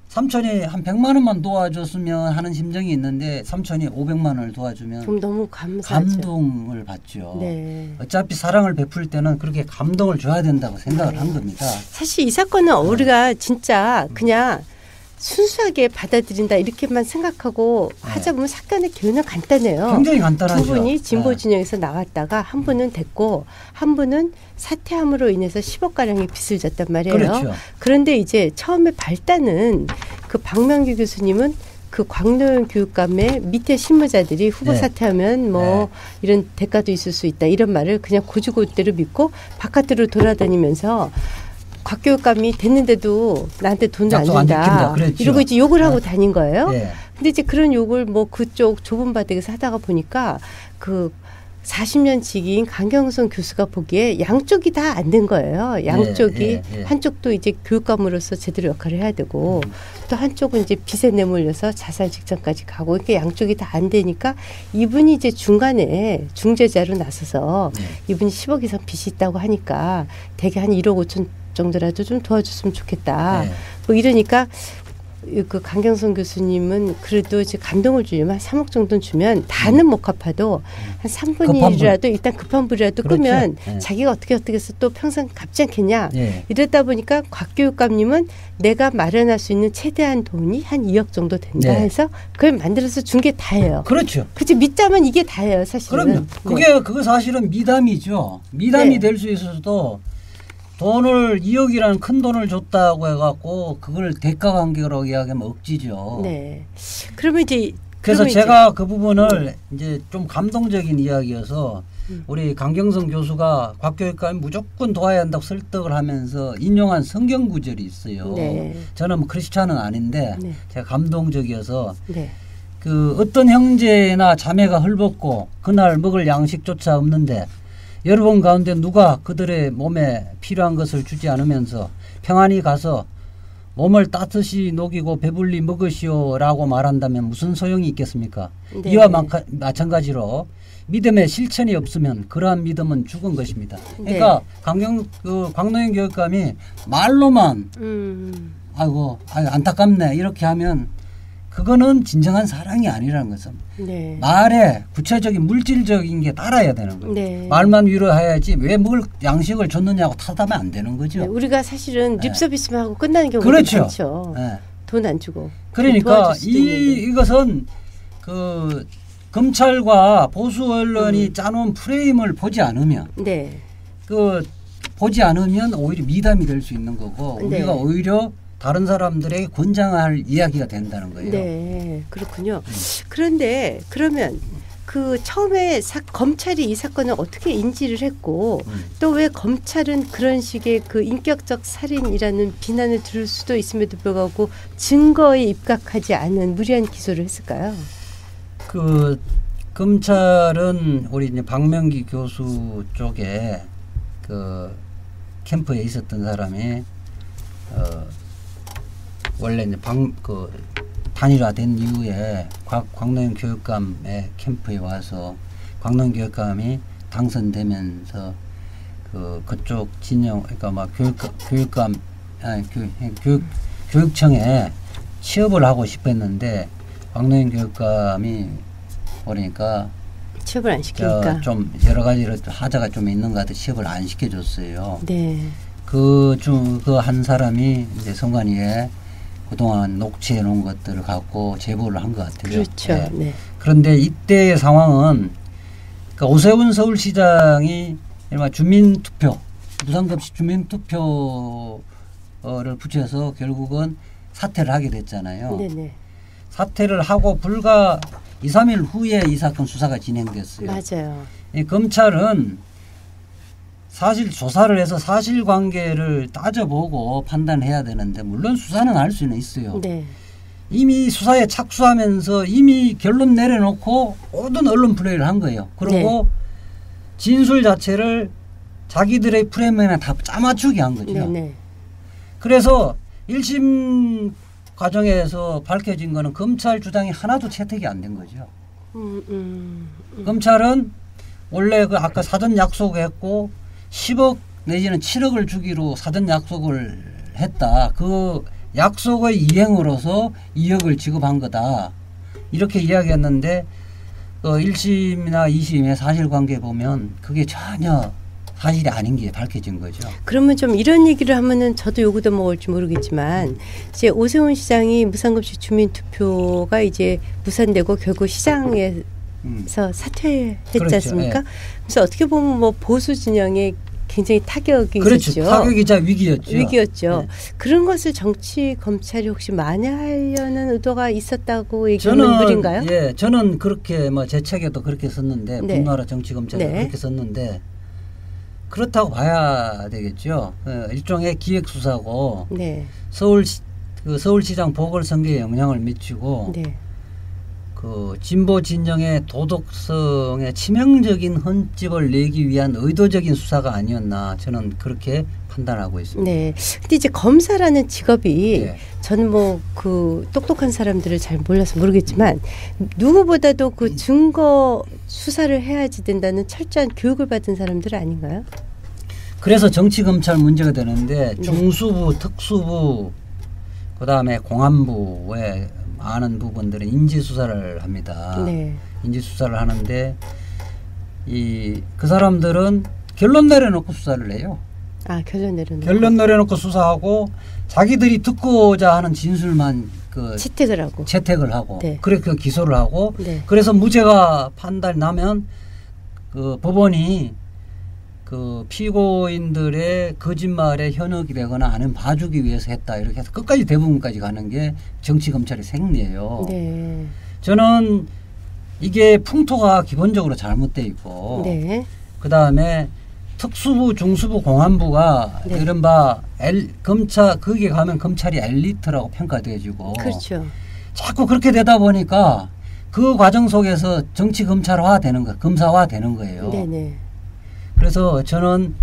삼촌이 한 100만 원만 도와줬으면 하는 심정이 있는데 삼촌이 500만 원을 도와주면 그럼 너무 감사하죠. 감동을 받죠. 네. 어차피 사랑을 베풀 때는 그렇게 감동을 줘야 된다고 생각을 한 겁니다. 사실 이 사건은 우리가 진짜 그냥 순수하게 받아들인다 이렇게만 생각하고 하자 보면 사건의 결론은 간단해요. 굉장히 간단하죠. 두 분이 진보 진영에서 나왔다가 한 분은 됐고 한 분은 사퇴함으로 인해서 10억가량의 빚을 졌단 말이에요. 그렇죠. 그런데 이제 처음에 발단은 그 박명규 교수님은 그 광노현 교육감의 밑에 실무자들이 후보 사퇴하면 뭐 이런 대가도 있을 수 있다 이런 말을 그냥 고지고대로 믿고 바깥으로 돌아다니면서 곽 교육감이 됐는데도 나한테 돈을 안 준다. 이러고 이제 욕을 하고 다닌 거예요. 근데 이제 그런 욕을 뭐 그쪽 좁은 바닥에서 하다가 보니까 그 40년 직인 강경성 교수가 보기에 양쪽이 다 안 된 거예요. 양쪽이 한쪽도 이제 교육감으로서 제대로 역할을 해야 되고 또 한쪽은 이제 빚에 내몰려서 자살 직전까지 가고 이렇게 양쪽이 다 안 되니까 이분이 이제 중간에 중재자로 나서서 이분이 10억 이상 빚이 있다고 하니까 대개 한 1억 5천 정도라도 좀 도와줬으면 좋겠다. 뭐 이러니까 그 강경성 교수님은 그래도 이제 감동을 주려면 한 3억 정도 주면 다는 못 갚아도 한 3분의 1이라도 일단 급한 불이라도 끄면 자기가 어떻게 해서 또 평생 갚지 않겠냐. 이러다 보니까 곽 교육감님은 내가 마련할 수 있는 최대한 돈이 한 2억 정도 된다 해서 그걸 만들어서 준 게 다예요. 그렇죠. 그치 믿자면 이게 다예요 사실은. 그럼요. 그거 사실은 미담이죠. 미담이 될 수 있어서도 돈을 2억이라는 큰 돈을 줬다고 해갖고 그걸 대가 관계로 이야기하면 억지죠. 네. 그러면 이제 그래서 제가 그 부분을 이제 좀 감동적인 이야기여서 우리 강경성 교수가 곽 교육감이 무조건 도와야 한다고 설득을 하면서 인용한 성경 구절이 있어요. 저는 뭐 크리스찬은 아닌데 제가 감동적이어서 그 어떤 형제나 자매가 헐벗고 그날 먹을 양식조차 없는데 여러분 가운데 누가 그들의 몸에 필요한 것을 주지 않으면서 평안히 가서 몸을 따뜻이 녹이고 배불리 먹으시오라고 말한다면 무슨 소용이 있겠습니까? 이와 마찬가지로 믿음의 실천이 없으면 그러한 믿음은 죽은 것입니다. 그러니까 광노현 교육감이 말로만 아이고 안타깝네 이렇게 하면 그거는 진정한 사랑이 아니라는 것은 말에 구체적인 물질적인 게 따라야 되는 거예요. 말만 위로해야지 왜 먹을 양식을 줬느냐고 탓하면 안 되는 거죠. 우리가 사실은 립서비스만 하고 끝나는 경우가 많죠. 돈 안 주고. 그러니까 이것은 그 검찰과 보수 언론이 짜놓은 프레임을 보지 않으면 보지 않으면 오히려 미담이 될 수 있는 거고 우리가 오히려 다른 사람들에게 권장할 이야기가 된다는 거예요. 네, 그렇군요. 그런데 그러면 그 처음에 검찰이 이 사건을 어떻게 인지를 했고 또 왜 검찰은 그런 식의 그 인격적 살인이라는 비난을 들을 수도 있음에도 불구하고 증거에 입각하지 않은 무리한 기소를 했을까요? 그 검찰은 우리 이제 박명기 교수 쪽에 그 캠프에 있었던 사람이 원래 이제 단일화된 이후에 광노현 교육감의 캠프에 와서 광노현 교육감이 당선되면서 그쪽 진영 그러니까 막 교육청에 취업을 하고 싶었는데 광노현 교육감이 보니까 취업을 안 시키니까 좀 여러 가지 하자가 좀 있는 것 같아 취업을 안 시켜줬어요. 그 한 사람이 이제 선관위에 그동안 녹취해 놓은 것들을 갖고 제보를 한 것 같아요. 그렇죠. 그런데 이때의 상황은 그러니까 오세훈 서울시장이 주민투표, 무상급식 주민투표를 붙여서 결국은 사퇴를 하게 됐잖아요. 사퇴를 하고 불과 2, 3일 후에 이 사건 수사가 진행됐어요. 맞아요. 검찰은 사실 조사를 해서 사실관계를 따져보고 판단해야 되는데 물론 수사는 할 수는 있어요. 이미 수사에 착수하면서 이미 결론 내려놓고 모든 언론 플레이를 한 거예요. 그리고 네. 진술 자체를 자기들의 프레임에 다 짜맞추게 한 거죠. 네네. 그래서 1심 과정에서 밝혀진 거는 검찰 주장이 하나도 채택이 안 된 거죠. 검찰은 원래 그 아까 사전 약속했고 10억 내지는 7억을 주기로 사전 약속을 했다. 그 약속의 이행으로서 2억을 지급한 거다. 이렇게 이야기했는데 1심이나 2심의 사실관계 보면 그게 전혀 사실이 아닌 게 밝혀진 거죠. 그러면 좀 이런 얘기를 하면은 저도 요구도 먹을지 모르겠지만 이제 오세훈 시장이 무상급식 주민투표가 이제 무산되고 결국 시장에서 사퇴했지 그렇죠. 않습니까? 네. 그래서 어떻게 보면 뭐 보수 진영에 굉장히 타격이 그렇죠. 있었죠. 타격이자 위기였죠. 위기였죠. 네. 그런 것을 정치 검찰이 혹시 만회하려는 의도가 있었다고 얘기하는 글인가요? 예, 저는 그렇게 뭐 제 책에도 그렇게 썼는데 네. 분노하라 정치 검찰이 네. 그렇게 썼는데 그렇다고 봐야 되겠죠. 일종의 기획 수사고 네. 서울시장 보궐선거에 영향을 미치고 네. 그 진보 진영의 도덕성에 치명적인 흔집을 내기 위한 의도적인 수사가 아니었나 저는 그렇게 판단하고 있습니다. 네. 근데 이제 검사라는 직업이 네. 저는 뭐 그 똑똑한 사람들을 잘 몰라서 모르겠지만 누구보다도 그 증거 수사를 해야지 된다는 철저한 교육을 받은 사람들 아닌가요? 그래서 정치검찰 문제가 되는데 중수부, 네. 특수부, 그다음에 공안부의 많은 부분들은 인지수사를 합니다. 네. 인지수사를 하는데 그 사람들은 결론 내려놓고 수사를 해요. 아, 결론 내려놓고. 결론 내려놓고 수사하고 자기들이 듣고자 하는 진술만 채택을 하고 네. 그렇게 기소를 하고 네. 그래서 무죄가 판단이 나면 그 법원이 그 피고인들의 거짓말에 현혹이 되거나 아니면 봐주기 위해서 했다 이렇게 해서 끝까지 대부분까지 가는 게 정치검찰의 생리예요. 네. 저는 이게 풍토가 기본적으로 잘못되어 있고 네. 그다음에 특수부, 중수부, 공안부가 네. 이른바 검찰 거기에 가면 검찰이 엘리트라고 평가되어지고 그렇죠. 자꾸 그렇게 되다 보니까 그 과정 속에서 정치 검찰화 되는 거, 검사화 되는 거예요. 네네. 그래서 저는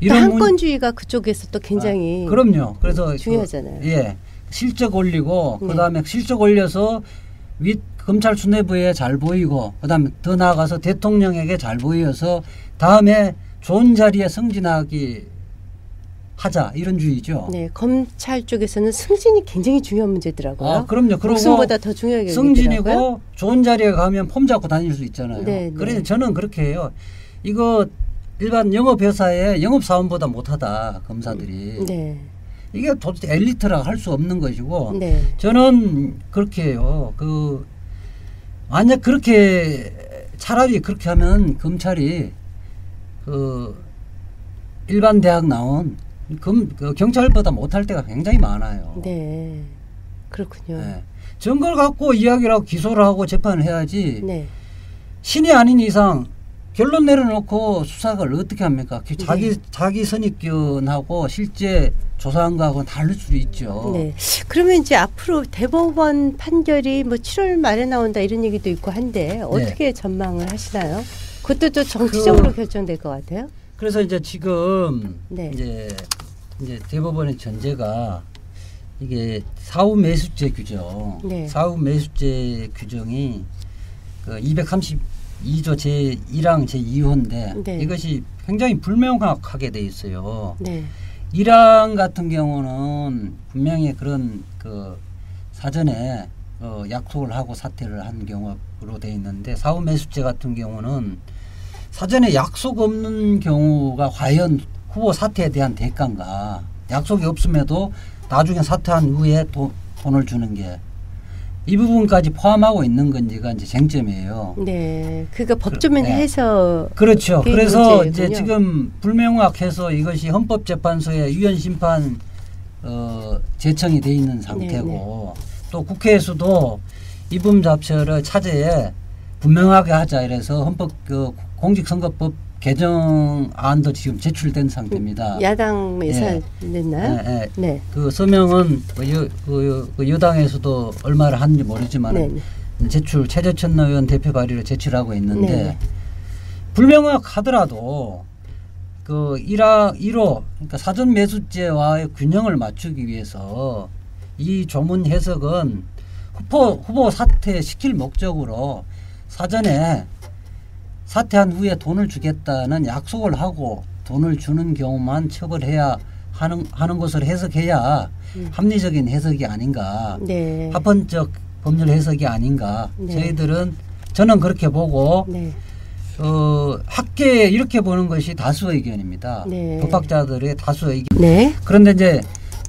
이런 한건주의가 그쪽에서 또 굉장히 그럼요. 그래서 중요하잖아요. 예, 실적 올리고 네. 그다음에 실적 올려서 윗 검찰 수뇌부에 잘 보이고 그다음에 더 나아가서 대통령에게 잘 보여서 다음에 좋은 자리에 승진하기 하자 이런 주의죠. 네, 검찰 쪽에서는 승진이 굉장히 중요한 문제더라고요. 아, 그럼요. 그리고 목숨보다 더 중요하게 승진이고 여기더라고요. 좋은 자리에 가면 폼 잡고 다닐 수 있잖아요. 네, 그래서 네. 저는 그렇게 해요. 이거 일반 영업회사에 영업사원보다 못하다 검사들이. 네. 이게 도대체 엘리트라 할 수 없는 것이고 네. 저는 그렇게 해요. 만약 그렇게 차라리 그렇게 하면 검찰이 그 일반 대학 나온 경찰보다 못할 때가 굉장히 많아요. 네, 그렇군요. 네. 증거를 갖고 이야기를 하고 기소를 하고 재판을 해야지. 네. 신이 아닌 이상 결론 내려놓고 수사를 어떻게 합니까? 자기 선입견하고 실제 조사한 거하고는 다를 수도 있죠. 네. 그러면 이제 앞으로 대법원 판결이 뭐 7월 말에 나온다 이런 얘기도 있고 한데 어떻게 네. 전망을 하시나요? 그것도 또 정치적으로 결정될 것 같아요. 그래서 이제 지금 네. 이제 대법원의 전제가 이게 사후 매수죄 규정, 네. 사후 매수죄 규정이 그 232조 제1항 제2호인데 네. 이것이 굉장히 불명확하게 돼 있어요. 네. 1항 같은 경우는 분명히 그런 그 사전에 약속을 하고 사퇴를 한 경우로 돼 있는데 사후 매수죄 같은 경우는 사전에 약속 없는 경우가 과연 후보 사퇴에 대한 대가인가. 약속이 없음에도 나중에 사퇴한 후에 돈을 주는 게 이 부분까지 포함하고 있는 건지가 이제 쟁점이에요. 네. 그러니까 법조문 해서. 그렇죠. 그래서 문제이군요. 이제 지금 불명확해서 이것이 헌법재판소에 유연 심판 제청이 돼 있는 상태고 네, 네. 또 국회에서도 이분 자체를 차제에 분명하게 하자 이래서 공직선거법 개정안도 지금 제출된 상태입니다. 야당에서 냈나요? 네. 네. 그 서명은 여당에서도 얼마를 하는지 모르지만 제출 최재천 의원 대표 발의로 제출하고 있는데 불명확하더라도 그 1호 그러니까 사전 매수제와의 균형을 맞추기 위해서 이 조문 해석은 후보 사퇴시킬 목적으로 사전에 사퇴한 후에 돈을 주겠다는 약속을 하고 돈을 주는 경우만 처벌해야 하는 것으로 해석해야 합리적인 해석이 아닌가. 합헌적 법률 해석이 아닌가. 저는 그렇게 보고 학계에 이렇게 보는 것이 다수 의견입니다. 법학자들의 다수 의견. 그런데 이제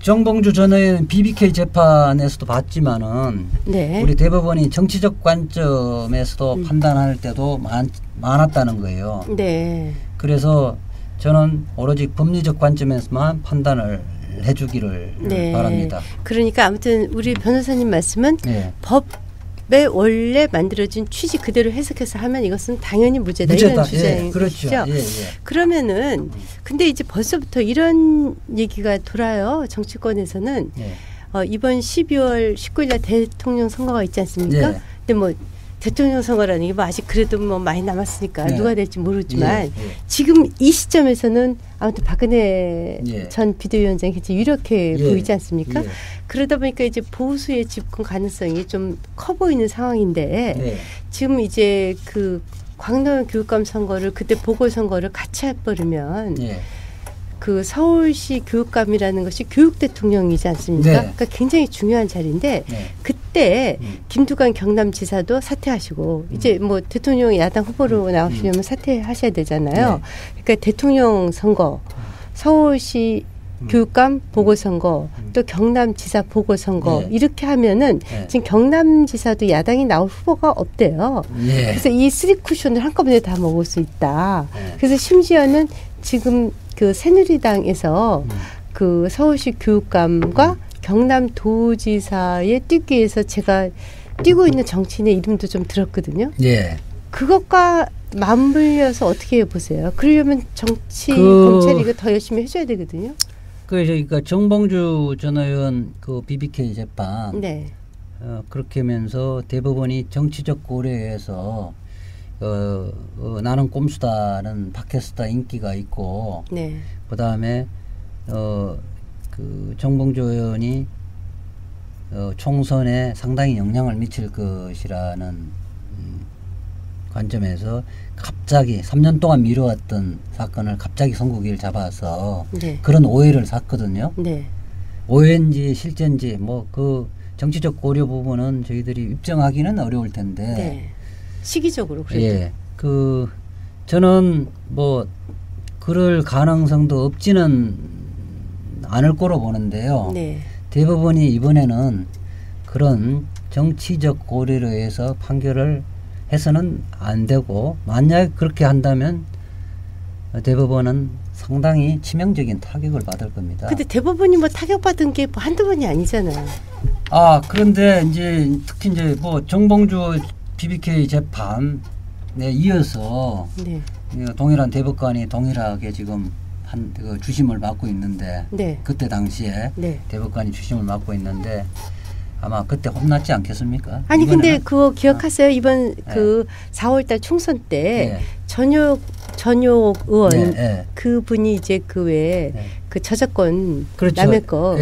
정봉주 전 의원 BBK 재판에서도 봤지만은 우리 대법원이 정치적 관점에서도 판단할 때도 많았다는 거예요. 그래서 저는 오로지 법리적 관점에서만 판단을 해주기를 바랍니다. 그러니까 아무튼 우리 변호사님 말씀은 법에 원래 만들어진 취지 그대로 해석해서 하면 이것은 당연히 무죄다. 이런 주장이죠. 그렇죠. 그러면은 근데 이제 벌써부터 이런 얘기가 돌아요. 정치권에서는 이번 12월 19일 날 대통령 선거가 있지 않습니까? 근데 뭐 대통령 선거라는 게 뭐 아직 그래도 뭐 많이 남았으니까 누가 될지 모르지만 지금 이 시점에서는 아무튼 박근혜 전 비대위원장이 굉장히 유력해 보이지 않습니까? 그러다 보니까 이제 보수의 집권 가능성이 좀 커 보이는 상황인데 지금 이제 그 광화문 교육감 선거를 그때 보궐선거를 같이 해버리면 그 서울시 교육감이라는 것이 교육 대통령이지 않습니까? 그러니까 굉장히 중요한 자리인데 그때 김두관 경남지사도 사퇴하시고 이제 뭐 대통령 야당 후보로 나오시려면 사퇴하셔야 되잖아요. 그러니까 대통령 선거, 서울시 교육감 보궐선거, 또 경남지사 보궐선거 이렇게 하면은 지금 경남지사도 야당이 나올 후보가 없대요. 그래서 이 3쿠션을 한꺼번에 다 먹을 수 있다. 그래서 심지어는 지금 그 새누리당에서 그 서울시 교육감과 경남도지사에 뛰기 위해서 제가 뛰고 있는 정치인의 이름도 좀 들었거든요. 그것과 맞물려서 어떻게 보세요? 그러려면 검찰이 이거 더 열심히 해줘야 되거든요. 그러니까 정봉주 전 의원 그 BBK 재판 그렇게 하면서 대법원이 정치적 고려해서 나는 꼼수다는 팟캐스트 인기가 있고 그다음에 그 정봉주 의원이 총선에 상당히 영향을 미칠 것이라는 관점에서 갑자기 3년 동안 미뤄왔던 사건을 갑자기 선고기를 잡아서 그런 오해를 샀거든요. 오해인지 실제인지 뭐 그 정치적 고려 부분은 저희들이 입증하기는 어려울 텐데 시기적으로 그래도 그 저는 뭐 그럴 가능성도 없지는 않을 거로 보는데요. 대법원이 이번에는 그런 정치적 고려로 해서 판결을 해서는 안 되고 만약에 그렇게 한다면 대법원은 상당히 치명적인 타격을 받을 겁니다. 근데 대법원이 뭐 타격받은 게 뭐 한두 번이 아니잖아요. 그런데 이제 특히 이제 뭐 정봉주 BBK 재판에 이어서 동일한 대법관이 동일하게 지금 그 주심을 맡고 있는데 그때 당시에 대법관이 주심을 맡고 있는데 아마 그때 혼났지 않겠습니까? 아니 근데 그거 기억하세요? 이번 그 4월달 총선 때 전욕 의원 그분이 이제 그 외에 그 저작권 남의 거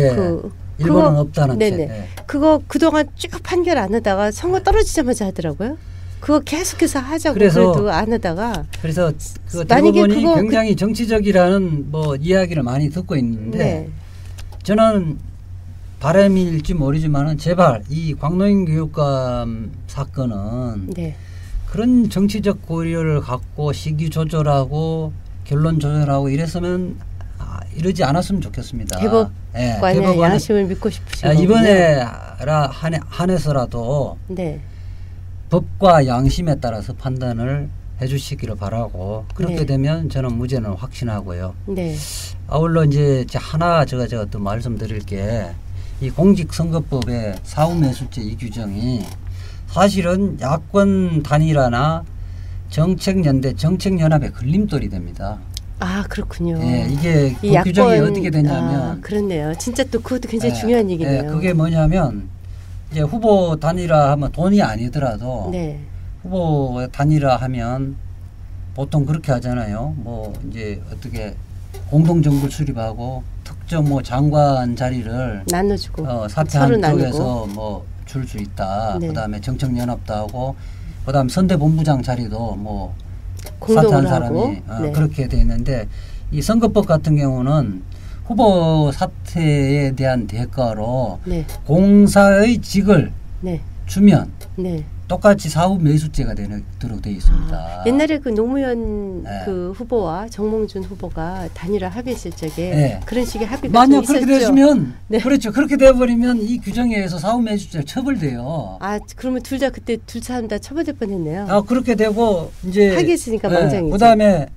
일본은 없다는 채. 그거 그동안 쭉 판결 안 하다가 선거 떨어지자마자 하더라고요. 그거 계속해서 하자고 그래도 안 하다가 그래서 그 대법원이 굉장히 정치적이라는 뭐 이야기를 많이 듣고 있는데 저는 바람일지 모르지만은 제발 이 광노인 교육감 사건은 그런 정치적 고려를 갖고 시기 조절하고 결론 조절하고 이랬으면 이러지 않았으면 좋겠습니다. 대법관의 양심을 믿고 싶으시고 이번에 한해서라도 법과 양심에 따라서 판단을 해주시기를 바라고 그렇게 되면 저는 무죄는 확신하고요. 아울러 이제 하나 제가 또 말씀드릴 게 이 공직선거법의 사후매수죄 이 규정이 사실은 야권 단일화나 정책연대 정책연합의 걸림돌이 됩니다. 아 그렇군요. 예, 이게 그 야권, 규정이 어떻게 되냐면 그렇네요. 진짜 또 그것도 굉장히 중요한 얘기네요. 그게 뭐냐면 이제 후보 단일화하면 돈이 아니더라도 후보 단일화하면 보통 그렇게 하잖아요. 뭐 이제 어떻게 공동정부를 수립하고 특정 뭐 장관 자리를 나눠주고 사퇴 한쪽에서 뭐 줄 수 있다. 그다음에 정책연합도 하고 그다음 선대본부장 자리도 뭐 사퇴한 사람이 그렇게 돼 있는데 이 선거법 같은 경우는 후보 사퇴에 대한 대가로 공사의 직을 주면 똑같이 사후 매수죄가 되도록 되어 있습니다. 옛날에 그 노무현 그 후보와 정몽준 후보가 단일화 합의했을 적에 그런 식의 합의가 만약 그렇게 되시면 그렇죠. 그렇게 돼버리면 이 규정에 의해서 사후 매수죄 처벌돼요. 아 그러면 둘 다 그때 둘 사람 다 처벌될 뻔했네요. 아 그렇게 되고 이제 하겠으니까 망정이죠. 그다음에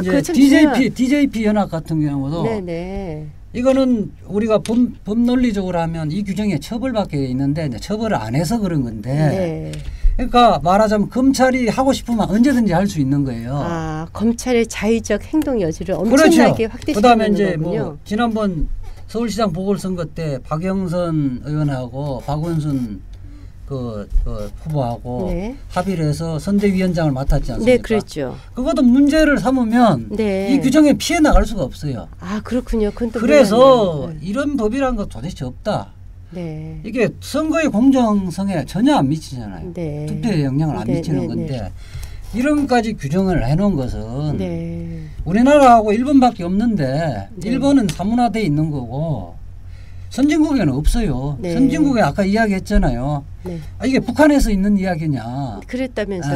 이제 DJP 연합 같은 경우도 이거는 우리가 법 논리적으로 하면 이 규정에 처벌받게 있는데 이제 처벌을 안 해서 그런 건데 그러니까 말하자면 검찰이 하고 싶으면 언제든지 할 수 있는 거예요. 아 검찰의 자의적 행동 여지를 엄청나게 확대시키는 그다음에 이제 뭐 지난번 서울시장 보궐선거 때 박영선 의원하고 박원순 그 후보하고 합의를 해서 선대위원장을 맡았지 않습니까? 네, 그렇죠. 그것도 문제를 삼으면 이 규정에 피해 나갈 수가 없어요. 아, 그렇군요. 그건 또 그래서 이런 법이라는 거 도대체 없다. 이게 선거의 공정성에 전혀 안 미치잖아요. 투표에 영향을 안 미치는 건데 이런까지 규정을 해놓은 것은 우리나라하고 일본밖에 없는데 일본은 사문화돼 있는 거고 선진국에는 없어요. 선진국에 아까 이야기했잖아요. 이게 북한에서 있는 이야기냐. 그랬다면서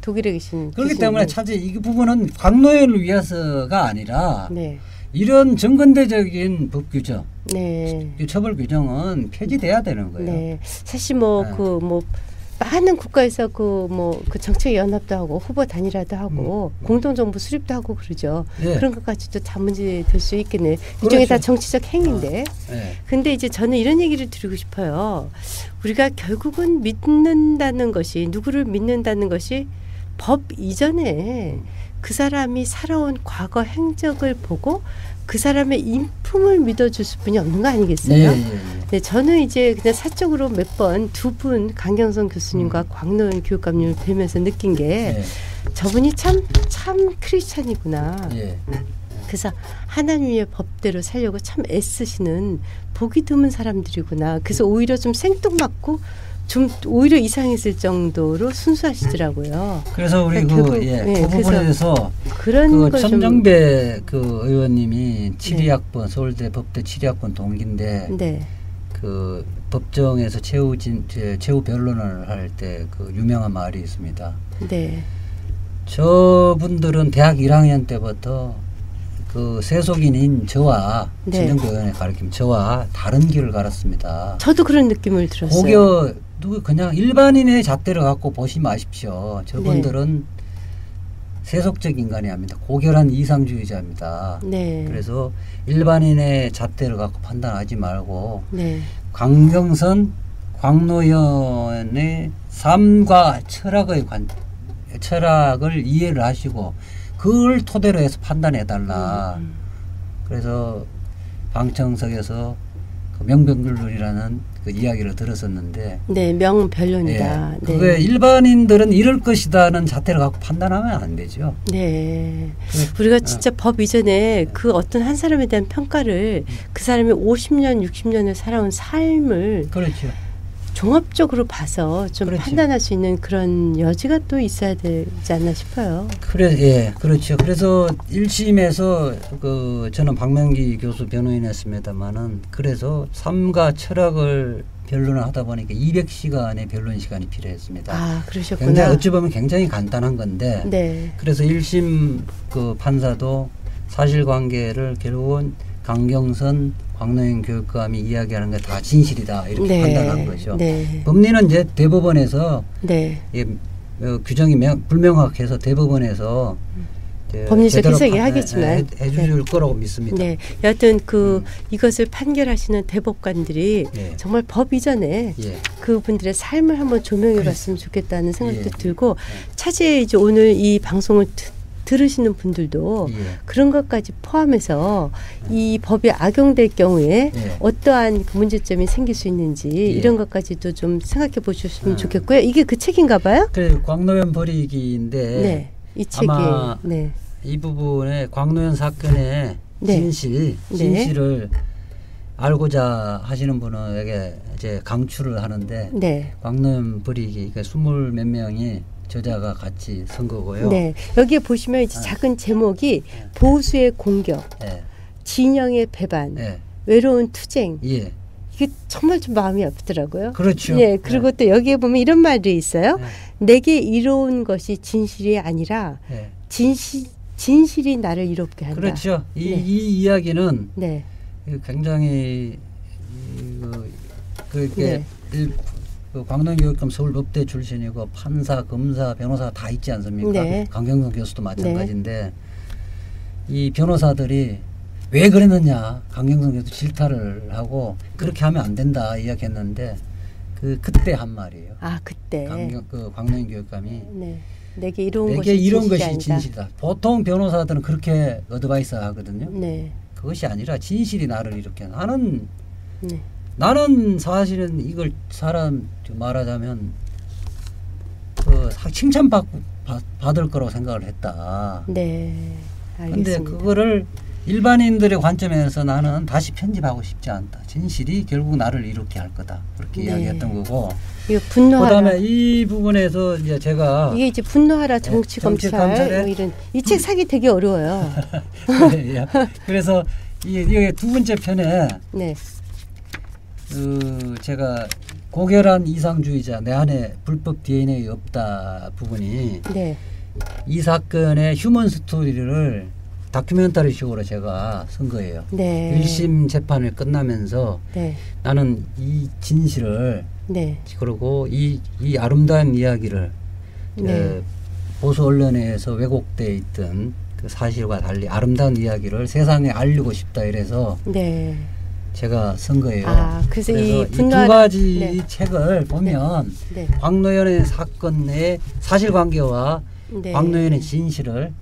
독일에 계신 그렇기 때문에 차제 이 부분은 광노현을 위해서가 아니라 이런 정근대적인 법 규정, 처벌 규정은 폐지돼야 되는 거예요. 사실 많은 국가에서 그 정책 연합도 하고 후보 단일화도 하고 공동정부 수립도 하고 그러죠. 그런 것까지도 다 문제 될 수 있겠네. 일종의 다 정치적 행위인데. 근데 이제 저는 이런 얘기를 드리고 싶어요. 우리가 결국은 누구를 믿는다는 것이 법 이전에 그 사람이 살아온 과거 행적을 보고 그 사람의 인품을 믿어줄 수뿐이 없는 거 아니겠어요? 저는 이제 그냥 사적으로 몇 번 두 분 강경선 교수님과 광노현 교육감님을 뵈면서 느낀 게 저분이 참 크리스찬이구나. 그래서 하나님의 법대로 살려고 참 애쓰시는 보기 드문 사람들이구나. 그래서 오히려 좀 생뚱맞고 좀 오히려 이상했을 정도로 순수하시더라고요. 그래서 우리 그 부분에서 그런 그 천정배 그 의원님이 7위학번 서울대 법대 7위학번 동기인데 그 법정에서 최후 변론을 할 때 그 유명한 말이 있습니다. 저분들은 대학 1학년 때부터 그 세속인인 저와 천정배 의원의 가르침 저와 다른 길을 갈았습니다. 저도 그런 느낌을 들었어요. 그냥 일반인의 잣대를 갖고 보시 마십시오. 저분들은 세속적 인간이 아닙니다. 고결한 이상주의자입니다. 그래서 일반인의 잣대를 갖고 판단하지 말고 강경선, 광노현의 삶과 철학을 이해를 하시고 그걸 토대로 해서 판단해달라. 그래서 방청석에서 그 명변론이라는 그 이야기를 들었었는데 명변론이다. 그게 일반인들은 이럴 것이다는 잣대를 갖고 판단하면 안 되죠. 우리가 진짜 법 이전에 그 어떤 한 사람에 대한 평가를 그 사람이 50년, 60년을 살아온 삶을 종합적으로 봐서 좀 판단할 수 있는 그런 여지가 또 있어야 되지 않나 싶어요. 그렇죠. 그래서 1심에서 저는 박명기 교수 변호인이었습니다만은 그래서 삶과 철학을 변론을 하다 보니까 200시간의 변론 시간이 필요했습니다. 그러셨구나. 어찌 보면 굉장히 간단한 건데 그래서 1심 그 판사도 사실관계를 결국은 강경선 광노현 교육감이 이야기하는 게 다 진실이다 이렇게 판단한 거죠. 법리는 이제 대법원에서 규정이 불명확해서 대법원에서 법리적 해석이 하겠지만 해줄 거라고 믿습니다. 네, 여하튼 이것을 판결하시는 대법관들이 정말 법 이전에 그분들의 삶을 한번 조명해봤으면 좋겠다는 생각도 들고 차제에 이제 오늘 이 방송을 들으시는 분들도 그런 것까지 포함해서 이 법이 악용될 경우에 어떠한 문제점이 생길 수 있는지 이런 것까지도 좀 생각해 보셨으면 좋겠고요. 이게 그 책인가 봐요? 그래, 광노현 버리기인데 이 책이 아마 이 부분에 광노현 사건의 진실을 알고자 하시는 분에게 이제 강추를 하는데 광노현 버리기 20몇 명이 저자가 같이 쓴 거고요. 네, 여기에 보시면 이제 작은 제목이 보수의 공격, 진영의 배반, 외로운 투쟁. 이게 정말 좀 마음이 아프더라고요. 그렇죠. 네, 그리고 또 여기에 보면 이런 말이 있어요. 내게 이로운 것이 진실이 아니라 진실이 나를 이롭게 한다. 그렇죠. 이 이야기는 굉장히 그 광동교육감 서울법대 출신이고 판사, 검사, 변호사 다 있지 않습니까? 강경성 교수도 마찬가지인데 이 변호사들이 왜 그랬느냐, 강경성 교수 질타를 하고 그렇게 하면 안 된다 이야기했는데 그때 한 말이에요. 그때 광동교육감이 내게 이런 것이 진실이다. 보통 변호사들은 그렇게 어드바이스 하거든요. 그것이 아니라 진실이 나를 이렇게 나는 사실은 이걸 사람 말하자면 칭찬 받을 거라고 생각을 했다. 네, 알겠습니다. 근데 그거를 일반인들의 관점에서 나는 다시 편집하고 싶지 않다. 진실이 결국 나를 이렇게 할 거다. 그렇게 이야기했던 거고. 분노하라. 그다음에 이 부분에서 이제 제가 이게 이제 분노하라 정치검찰 이런 이 책 사기 되게 어려워요. 그래서 이게 두 번째 편에 제가 고결한 이상주의자 내 안에 불법 DNA 없다 부분이 이 사건의 휴먼 스토리를 다큐멘터리식으로 제가 쓴 거예요. 1심 재판을 끝나면서 나는 이 진실을 그리고 이 아름다운 이야기를 보수 언론에서 왜곡되어 있던 그 사실과 달리 아름다운 이야기를 세상에 알리고 싶다 이래서 제가 쓴 거예요. 그래서 이 두 가지 책을 보면 광노현의 사건의 사실관계와 광노현의 진실을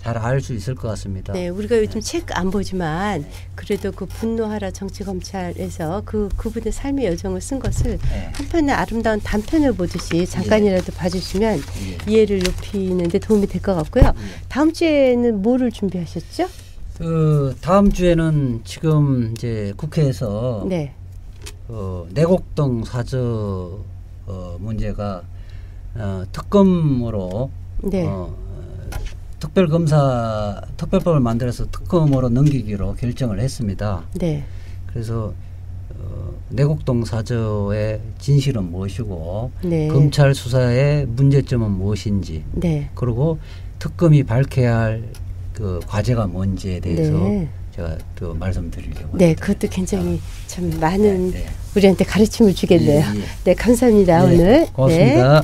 잘 알 수 있을 것 같습니다. 우리가 요즘 책 안 보지만 그래도 그 분노하라 정치검찰에서 그분의 삶의 여정을 쓴 것을 한편의 아름다운 단편을 보듯이 잠깐이라도 봐주시면 이해를 높이는 데 도움이 될 것 같고요. 다음 주에는 뭐를 준비하셨죠? 다음 주에는 지금 이제 국회에서 내곡동 사저 문제가 특검으로 특별법을 만들어서 특검으로 넘기기로 결정을 했습니다. 그래서 내곡동 사저의 진실은 무엇이고 검찰 수사의 문제점은 무엇인지 그리고 특검이 밝혀야 할 그 과제가 뭔지에 대해서 제가 또 말씀드리려고 합니다. 그것도 굉장히 참 많은 우리한테 가르침을 주겠네요. 감사합니다. 오늘. 고맙습니다.